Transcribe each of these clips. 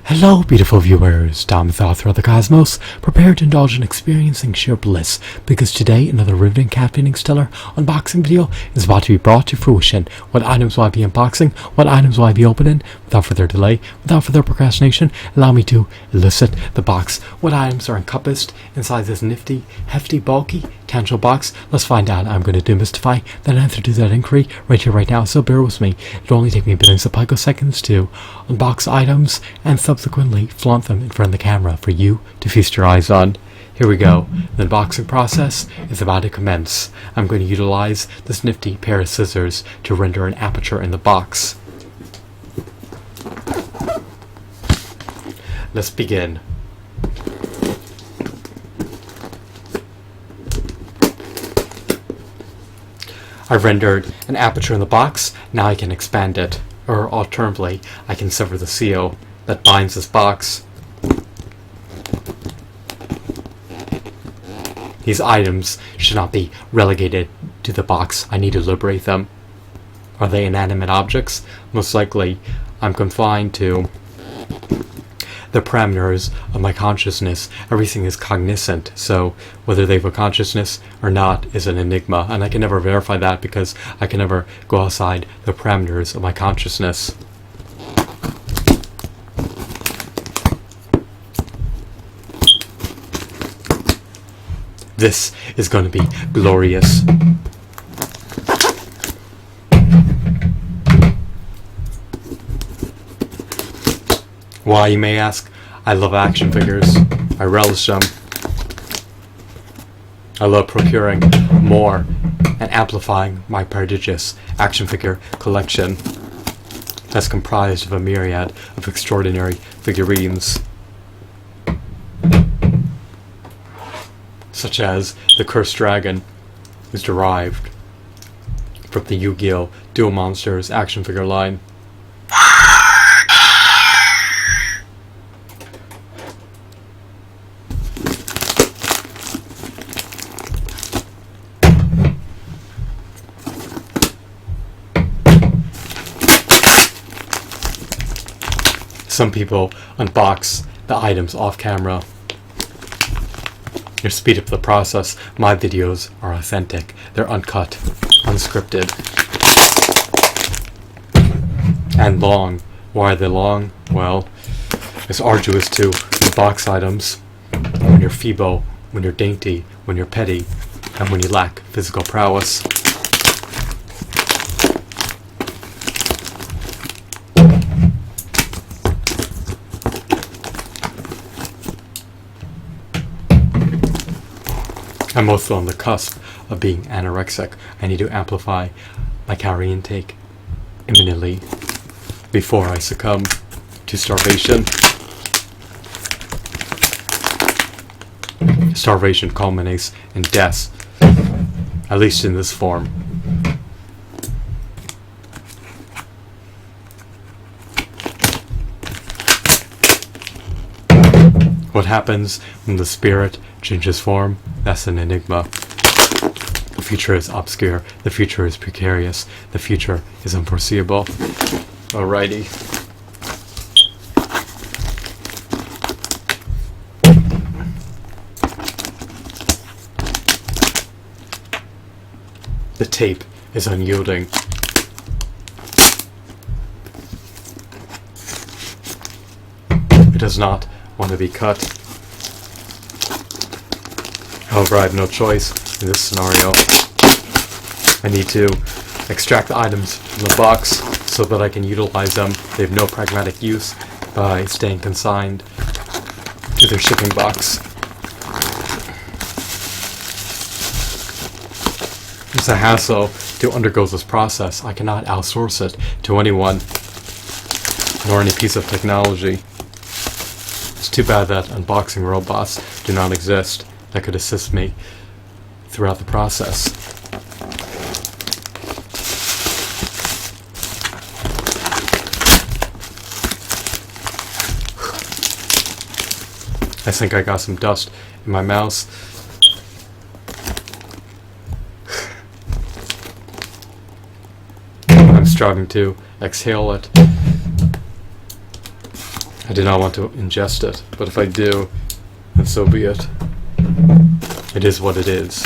Hello, beautiful viewers. Tom, the author of the Cosmos, prepare to indulge in experiencing sheer bliss, because today another riveting captivating stellar unboxing video is about to be brought to fruition. What items will I be unboxing? What items will I be opening? Without further delay, without further procrastination, allow me to elicit the box. What items are encompassed inside this nifty, hefty, bulky, tangible box? Let's find out. I'm going to demystify that answer to that inquiry right here, right now, so bear with me. It'll only take me billions of picoseconds to unbox items and subsequently flaunt them in front of the camera for you to feast your eyes on. Here we go. The unboxing process is about to commence. I'm going to utilize this nifty pair of scissors to render an aperture in the box. Let's begin. I've rendered an aperture in the box. Now I can expand it, or alternatively, I can sever the seal that binds this box. These items should not be relegated to the box. I need to liberate them. Are they inanimate objects? Most likely, I'm confined to the parameters of my consciousness. Everything is cognizant, so whether they have a consciousness or not is an enigma, and I can never verify that because I can never go outside the parameters of my consciousness. This is going to be glorious. Why, you may ask? I love action figures. I relish them. I love procuring more and amplifying my prodigious action figure collection that's comprised of a myriad of extraordinary figurines, such as the Cursed Dragon, is derived from the Yu-Gi-Oh! Duel Monsters action figure line. Some people unbox the items off camera to speed up the process. My videos are authentic. They're uncut, unscripted, and long. Why are they long? Well, it's arduous to unbox items when you're feeble, when you're dainty, when you're petty, and when you lack physical prowess. I'm also on the cusp of being anorexic. I need to amplify my calorie intake imminently before I succumb to starvation. Starvation culminates in death, at least in this form. What happens when the spirit changes form? That's an enigma. The future is obscure. The future is precarious. The future is unforeseeable. Alrighty. The tape is unyielding. It does not want to be cut. However, I have no choice in this scenario. I need to extract the items from the box so that I can utilize them. They have no pragmatic use by staying consigned to their shipping box. It's a hassle to undergo this process. I cannot outsource it to anyone, nor any piece of technology. It's too bad that unboxing robots do not exist that could assist me throughout the process. I think I got some dust in my mouth. I'm striving to exhale it. I did not want to ingest it, but if I do, then so be it. It is what it is.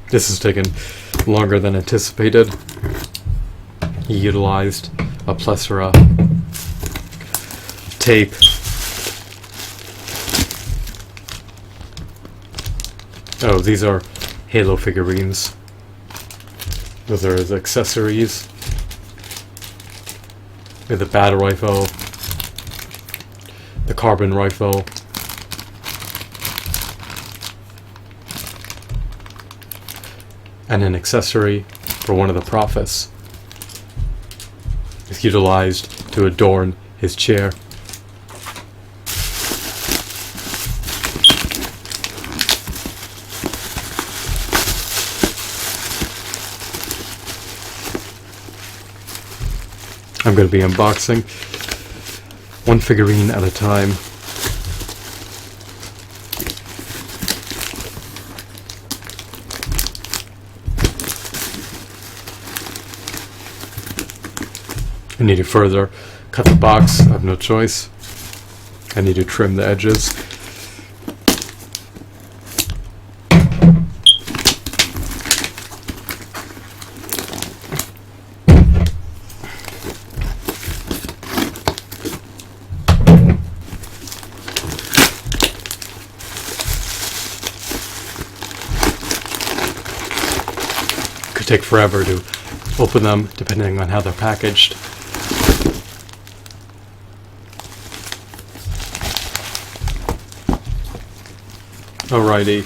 This has taken longer than anticipated. He utilized a plethora of tape, oh, these are Halo figurines. Those are his accessories. We have the battle rifle, the carbon rifle, and an accessory for one of the prophets. It's utilized to adorn his chair. I'm going to be unboxing one figurine at a time. I need to further cut the box. I have no choice. I need to trim the edges. Could take forever to open them depending on how they're packaged. Alrighty.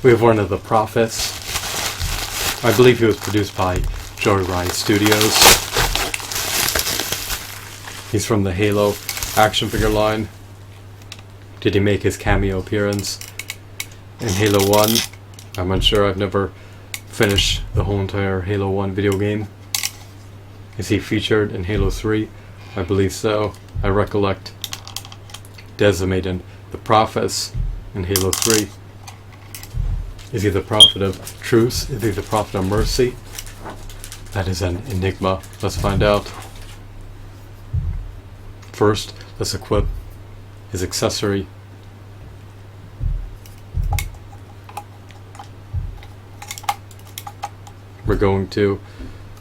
We have one of the Prophets. I believe he was produced by Joyride Studios. He's from the Halo action figure line. Did he make his cameo appearance in Halo 1? I'm unsure. I've never finished the whole entire Halo 1 video game. Is he featured in Halo 3? I believe so. I recollect designating the Prophets in Halo 3. Is he the Prophet of Truth? Is he the Prophet of Mercy? That is an enigma. Let's find out. First, let's equip his accessory. We're going to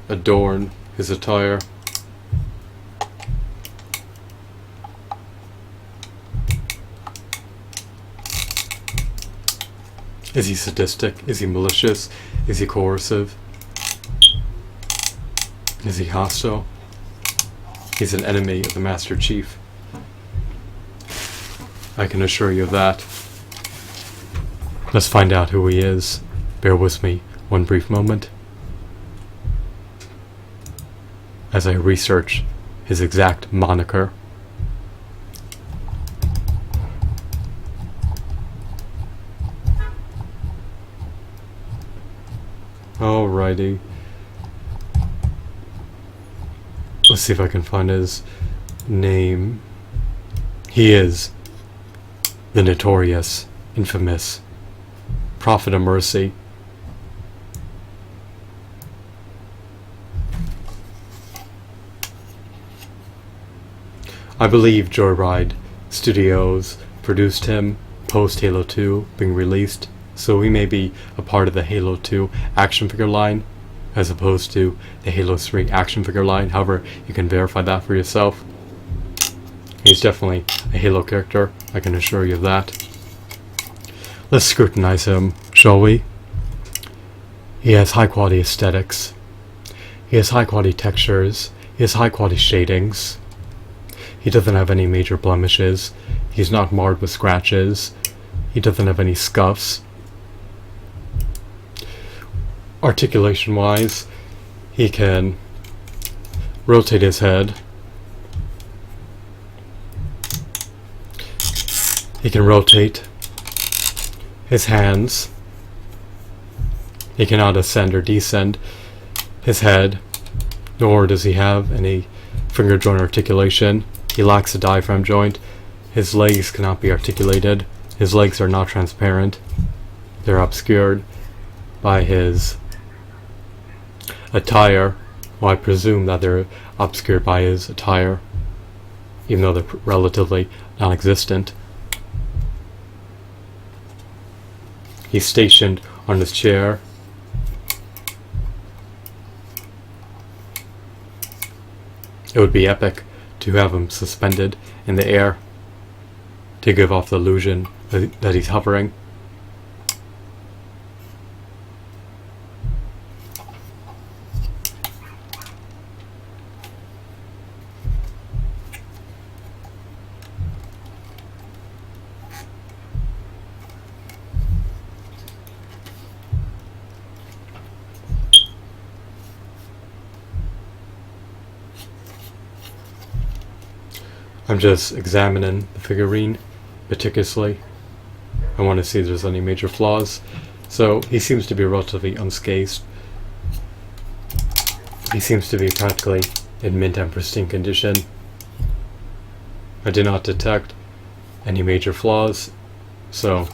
adorn his attire. Is he sadistic? Is he malicious? Is he coercive? Is he hostile? He's an enemy of the Master Chief. I can assure you of that. Let's find out who he is. Bear with me one brief moment as I research his exact moniker. Alrighty. Let's see if I can find his name. He is the notorious, infamous Prophet of Mercy. I believe Joyride Studios produced him post Halo 2 being released, so he may be a part of the Halo 2 action figure line as opposed to the Halo 3 action figure line. However, you can verify that for yourself. He's definitely a Halo character, I can assure you of that. Let's scrutinize him, shall we? He has high quality aesthetics. He has high quality textures. He has high quality shadings. He doesn't have any major blemishes. He's not marred with scratches. He doesn't have any scuffs. Articulation wise, he can rotate his head. He can rotate his hands. He cannot ascend or descend his head, nor does he have any finger joint articulation. He lacks a diaphragm joint. His legs cannot be articulated. His legs are not transparent. They're obscured by his attire. Well, I presume that they're obscured by his attire, even though they're relatively non-existent. He's stationed on his chair. It would be epic to have him suspended in the air to give off the illusion that he's hovering. I'm just examining the figurine meticulously. I want to see if there's any major flaws. So he seems to be relatively unscathed. He seems to be practically in mint and pristine condition. I did not detect any major flaws, so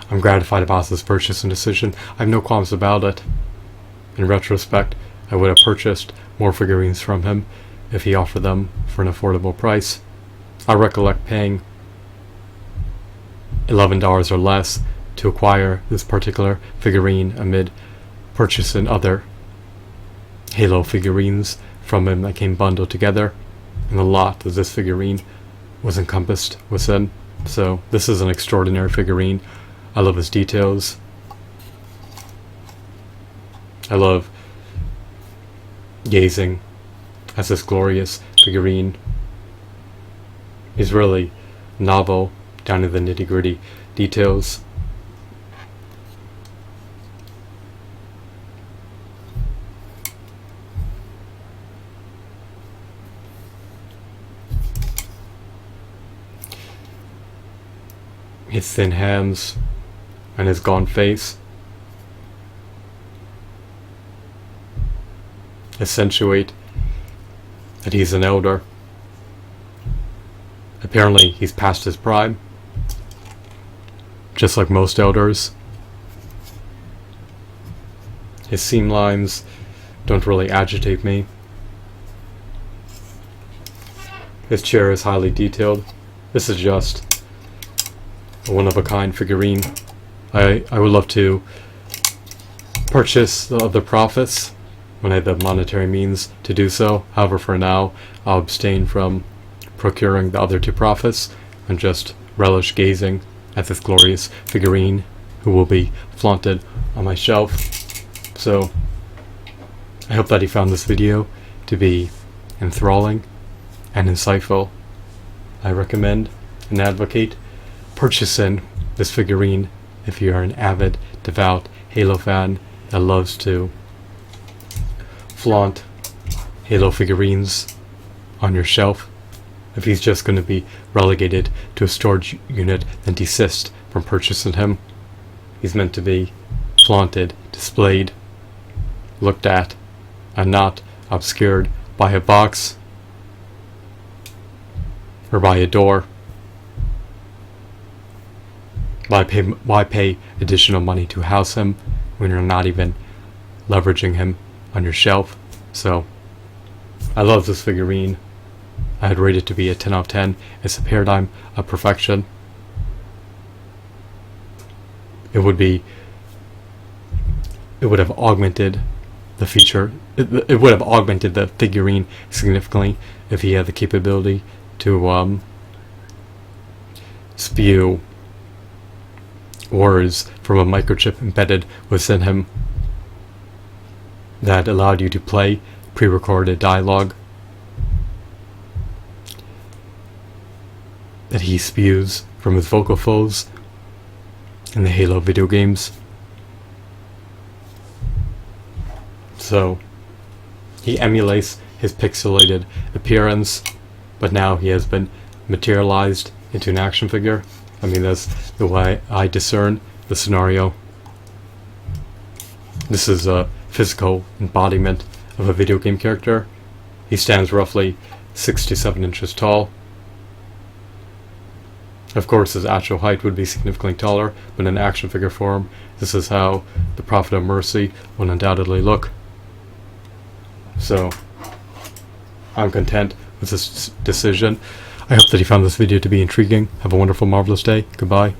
I'm gratified about this purchase and decision. I have no qualms about it. In retrospect, I would have purchased more figurines from him if he offered them for an affordable price. I recollect paying $11 or less to acquire this particular figurine amid purchasing other Halo figurines from him that came bundled together, and the lot that this figurine was encompassed within. So this is an extraordinary figurine. I love his details. I love gazing at this glorious figurine. He's really novel down to the nitty-gritty details. His thin hands and his gaunt face accentuate that he's an elder. Apparently he's past his prime, just like most elders. His seam lines don't really agitate me. His chair is highly detailed. This is just a one-of-a-kind figurine. I would love to purchase the other Prophets when I have the monetary means to do so. However, for now, I'll abstain from procuring the other two Prophets and just relish gazing at this glorious figurine who will be flaunted on my shelf. So, I hope that you found this video to be enthralling and insightful. I recommend and advocate purchasing this figurine if you are an avid, devout Halo fan that loves to flaunt Halo figurines on your shelf. If he's just going to be relegated to a storage unit, then desist from purchasing him. He's meant to be flaunted, displayed, looked at, and not obscured by a box or by a door. Why pay additional money to house him when you're not even leveraging him on your shelf? So, I love this figurine. I'd rate it to be a 10 out of 10. It's a paradigm of perfection. It would have augmented the feature. It would have augmented the figurine significantly if he had the capability to spew words from a microchip embedded within him that allowed you to play pre-recorded dialogue that he spews from his vocal folds in the Halo video games. So he emulates his pixelated appearance, but now he has been materialized into an action figure. I mean, that's the way I discern the scenario. This is a physical embodiment of a video game character. He stands roughly 6 to 7 inches tall. Of course, his actual height would be significantly taller, but in action figure form, this is how the Prophet of Mercy will undoubtedly look. So, I'm content with this decision. I hope that you found this video to be intriguing. Have a wonderful, marvelous day. Goodbye.